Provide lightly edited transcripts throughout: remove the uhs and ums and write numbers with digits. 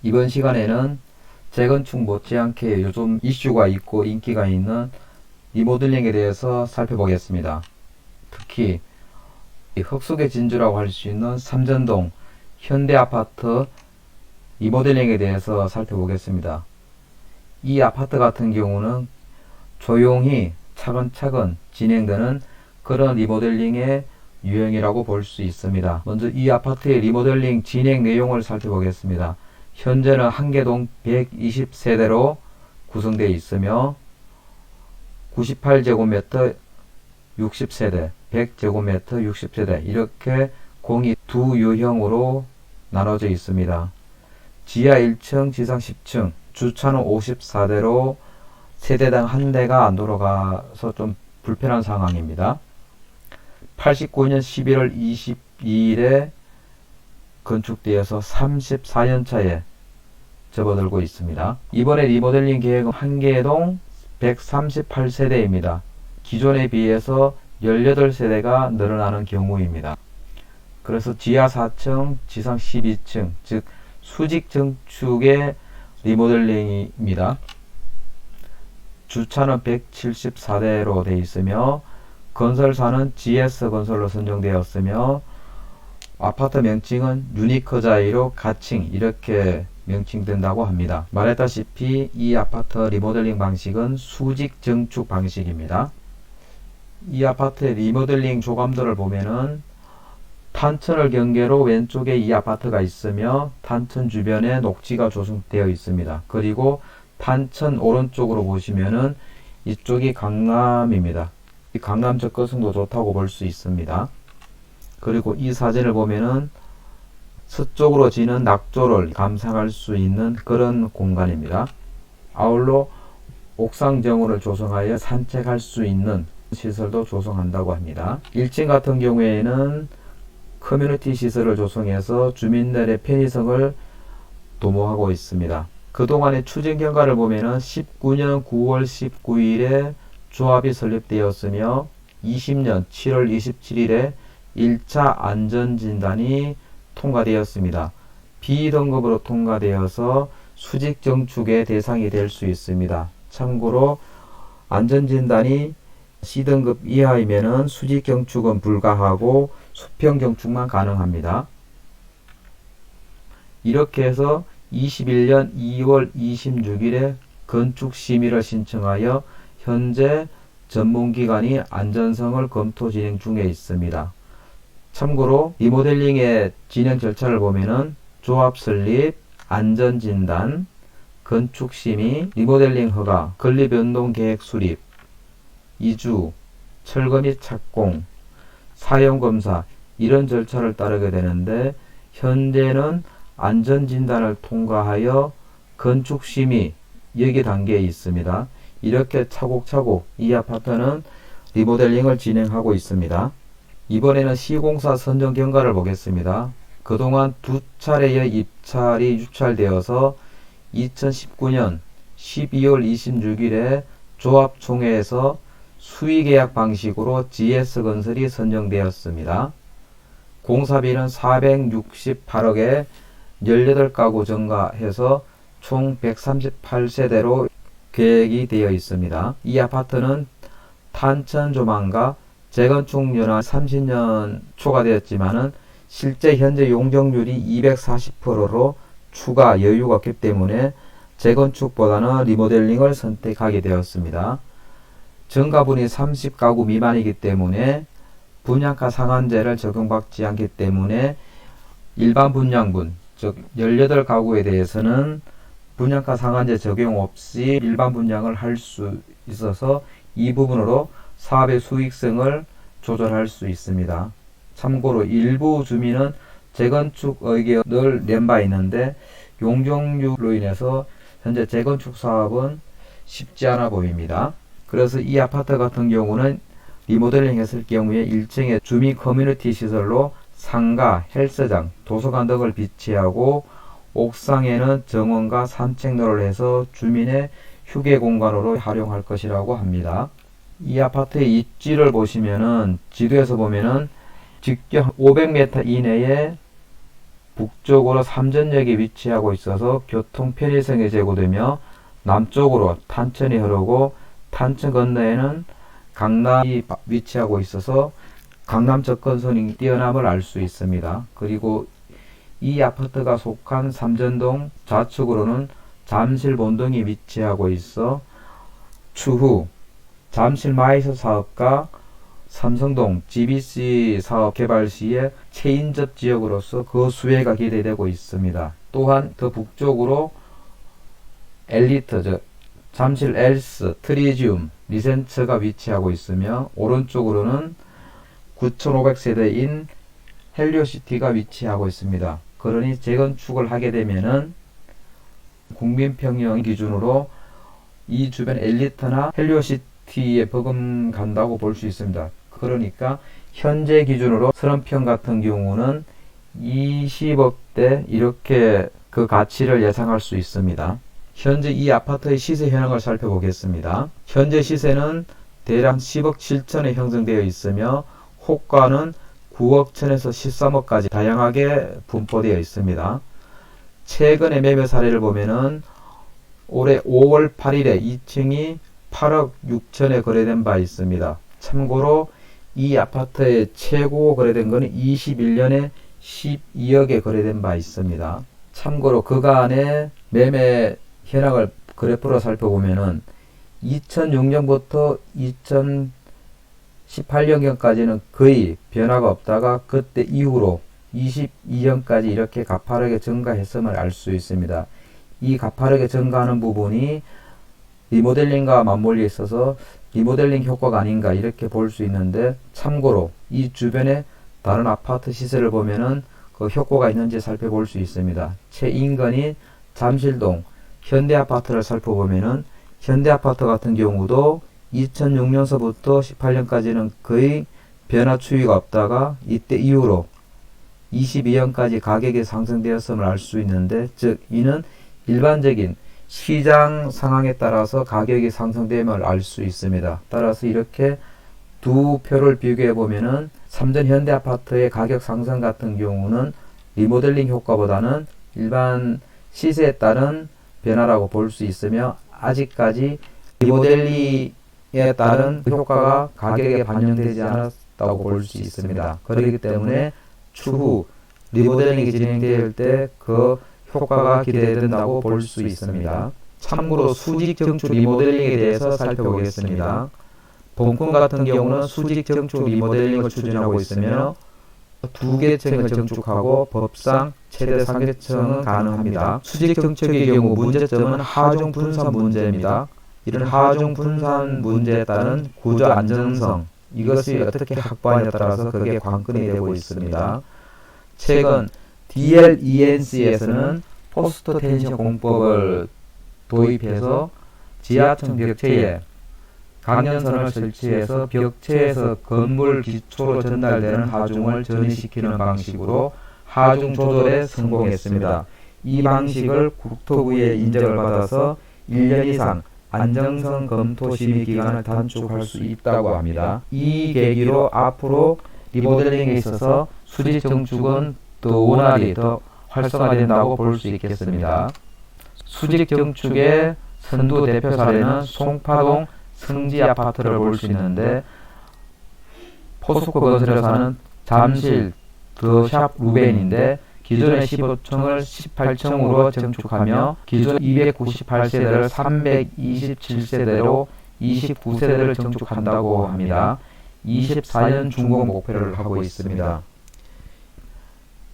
이번 시간에는 재건축 못지않게 요즘 이슈가 있고 인기가 있는 리모델링에 대해서 살펴보겠습니다. 특히 흙속의 진주라고 할 수 있는 삼전동 현대아파트 리모델링에 대해서 살펴보겠습니다. 이 아파트 같은 경우는 조용히 차근차근 진행되는 그런 리모델링의 유형이라고 볼 수 있습니다. 먼저 이 아파트의 리모델링 진행 내용을 살펴보겠습니다. 현재는 한계동 120세대로 구성되어 있으며 98제곱미터 60세대, 100제곱미터 60세대 이렇게 공이 두 유형으로 나눠져 있습니다. 지하 1층, 지상 10층, 주차는 54대로 세대당 한 대가 안 돌아가서 좀 불편한 상황입니다. 89년 11월 22일에 건축되어서 34년차에 접어들고 있습니다. 이번에 리모델링 계획은 한계동 138세대입니다. 기존에 비해서 18세대가 늘어나는 경우입니다. 그래서 지하 4층, 지상 12층, 즉 수직 증축의 리모델링입니다. 주차는 174대로 되어 있으며 건설사는 GS건설로 선정되었으며 아파트 명칭은 유니크자이로 가칭 이렇게 명칭된다고 합니다. 말했다시피 이 아파트 리모델링 방식은 수직 증축 방식입니다. 이 아파트의 리모델링 조감도를 보면은 탄천을 경계로 왼쪽에 이 아파트가 있으며 탄천 주변에 녹지가 조성되어 있습니다. 그리고 탄천 오른쪽으로 보시면은 이쪽이 강남입니다. 이 강남 접근성도 좋다고 볼 수 있습니다. 그리고 이 사진을 보면은 서쪽으로 지는 낙조를 감상할 수 있는 그런 공간입니다. 아울러 옥상 정원을 조성하여 산책할 수 있는 시설도 조성한다고 합니다. 1층 같은 경우에는 커뮤니티 시설을 조성해서 주민들의 편의성을 도모하고 있습니다. 그동안의 추진 경과를 보면은 19년 9월 19일에 조합이 설립되었으며 20년 7월 27일에 1차 안전진단이 통과되었습니다. B등급으로 통과되어서 수직 증축의 대상이 될 수 있습니다. 참고로 안전진단이 C등급 이하이면은 수직 증축은 불가하고 수평 증축만 가능합니다. 이렇게 해서 21년 2월 26일에 건축 심의를 신청하여 현재 전문기관이 안전성을 검토 진행 중에 있습니다. 참고로 리모델링의 진행 절차를 보면은 조합 설립, 안전진단, 건축심의, 리모델링 허가, 건립변동계획 수립, 이주, 철거 및 착공, 사용검사 이런 절차를 따르게 되는데 현재는 안전진단을 통과하여 건축심의 여기 단계에 있습니다. 이렇게 차곡차곡 이 아파트는 리모델링을 진행하고 있습니다. 이번에는 시공사 선정 경과를 보겠습니다. 그동안 두 차례의 입찰이 유찰되어서 2019년 12월 26일에 조합총회에서 수의계약 방식으로 GS건설이 선정되었습니다. 공사비는 468억에 18가구 증가해서 총 138세대로 계획이 되어 있습니다. 이 아파트는 탄천 조망과 재건축 연한 30년 초과되었지만은 실제 현재 용적률이 240%로 추가 여유가 없기 때문에 재건축보다는 리모델링을 선택하게 되었습니다. 증가분이 30가구 미만이기 때문에 분양가 상한제를 적용받지 않기 때문에 일반 분양분, 즉 18가구에 대해서는 분양가 상한제 적용 없이 일반 분양을 할 수 있어서 이 부분으로 사업의 수익성을 조절할 수 있습니다. 참고로 일부 주민은 재건축 의견을 낸 바 있는데 용적률로 인해서 현재 재건축 사업은 쉽지 않아 보입니다. 그래서 이 아파트 같은 경우는 리모델링 했을 경우에 1층에 주민 커뮤니티 시설로 상가, 헬스장, 도서관 등을 비치하고 옥상에는 정원과 산책로를 해서 주민의 휴게 공간으로 활용할 것이라고 합니다. 이 아파트의 입지를 보시면은 지도에서 보면은 직경 500m 이내에 북쪽으로 삼전역이 위치하고 있어서 교통 편의성이 제고되며 남쪽으로 탄천이 흐르고 탄천 건너에는 강남이 위치하고 있어서 강남 접근성이 뛰어남을 알 수 있습니다. 그리고 이 아파트가 속한 삼전동 좌측으로는 잠실 본동이 위치하고 있어 추후 잠실 마이스 사업과 삼성동 GBC 사업 개발 시에 체인접 지역으로서 그 수혜가 기대되고 있습니다. 또한 더 북쪽으로 엘리트, 즉 잠실 엘스, 트리지움, 리센츠가 위치하고 있으며 오른쪽으로는 9,500세대인 헬리오시티가 위치하고 있습니다. 그러니 재건축을 하게 되면은 국민평형 기준으로 이 주변 엘리트나 헬리오시티에 버금간다고 볼 수 있습니다. 그러니까 현재 기준으로 30평 같은 경우는 20억대 이렇게 그 가치를 예상할 수 있습니다. 현재 이 아파트의 시세 현황을 살펴보겠습니다. 현재 시세는 대략 10억 7천에 형성되어 있으며 호가는 9억 천에서 13억까지 다양하게 분포되어 있습니다. 최근의 매매 사례를 보면은 올해 5월 8일에 2층이 8억 6천에 거래된 바 있습니다. 참고로 이 아파트의 최고 거래된 것은 21년에 12억에 거래된 바 있습니다. 참고로 그간의 매매 현황을 그래프로 살펴보면은 2006년부터 2018년경까지는 거의 변화가 없다가 그때 이후로 22년까지 이렇게 가파르게 증가했음을 알 수 있습니다. 이 가파르게 증가하는 부분이 리모델링과 맞물려 있어서 리모델링 효과가 아닌가 이렇게 볼 수 있는데, 참고로 이 주변에 다른 아파트 시세를 보면은 그 효과가 있는지 살펴볼 수 있습니다. 최인근이 잠실동 현대아파트를 살펴보면은 현대아파트 같은 경우도 2006년서부터 18년까지는 거의 변화 추이가 없다가 이때 이후로 22년까지 가격이 상승되었음을 알 수 있는데, 즉 이는 일반적인 시장 상황에 따라서 가격이 상승됨을 알 수 있습니다. 따라서 이렇게 두 표를 비교해 보면은 삼전 현대아파트의 가격 상승 같은 경우는 리모델링 효과보다는 일반 시세에 따른 변화라고 볼 수 있으며, 아직까지 리모델링에 따른 효과가 가격에 반영되지 않았다고 볼 수 있습니다. 그렇기 때문에 추후 리모델링이 진행될 때 그 효과가 기대된다고 볼 수 있습니다. 참고로 수직 증축 리모델링에 대해서 살펴보겠습니다. 본권 같은 경우는 수직 증축 리모델링을 추진하고 있으며 2개층을 증축하고 법상 최대 3개층은 가능합니다. 수직 증축의 경우 문제점은 하중 분산 문제입니다. 이런 하중 분산 문제에 따른 구조 안정성, 이것이 어떻게 확보하냐에 따라서 그게 관건이 되고 있습니다. 최근 DLENC에서는 포스트 텐션 공법을 도입해서 지하층 벽체에 강연선을 설치해서 벽체에서 건물 기초로 전달되는 하중을 전이시키는 방식으로 하중 조절에 성공했습니다. 이 방식을 국토부의 인정을 받아서 1년 이상 안정성 검토 심의 기간을 단축할 수 있다고 합니다. 이 계기로 앞으로 리모델링에 있어서 수직 증축은 더 원활히 더 활성화된다고 볼 수 있겠습니다. 수직 증축의 선두 대표 사례는 송파동 성지 아파트를 볼 수 있는데, 포스코 건설에서 하는 잠실 더샵 루벤인데 기존의 15층을 18층으로 증축하며 기존 298세대를 327세대로 29세대를 증축한다고 합니다. 24년 준공 목표를 하고 있습니다.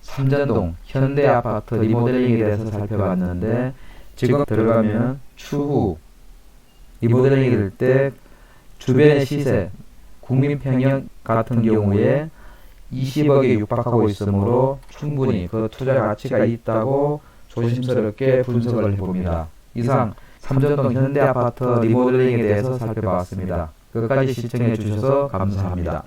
삼전동 현대아파트 리모델링에 대해서 살펴봤는데, 지금 들어가면 추후 리모델링이 될 때 주변의 시세, 국민평형 같은 경우에 20억에 육박하고 있으므로 충분히 그 투자 가치가 있다고 조심스럽게 분석을 해봅니다. 이상 삼전동 현대아파트 리모델링에 대해서 살펴봤습니다. 끝까지 시청해 주셔서 감사합니다.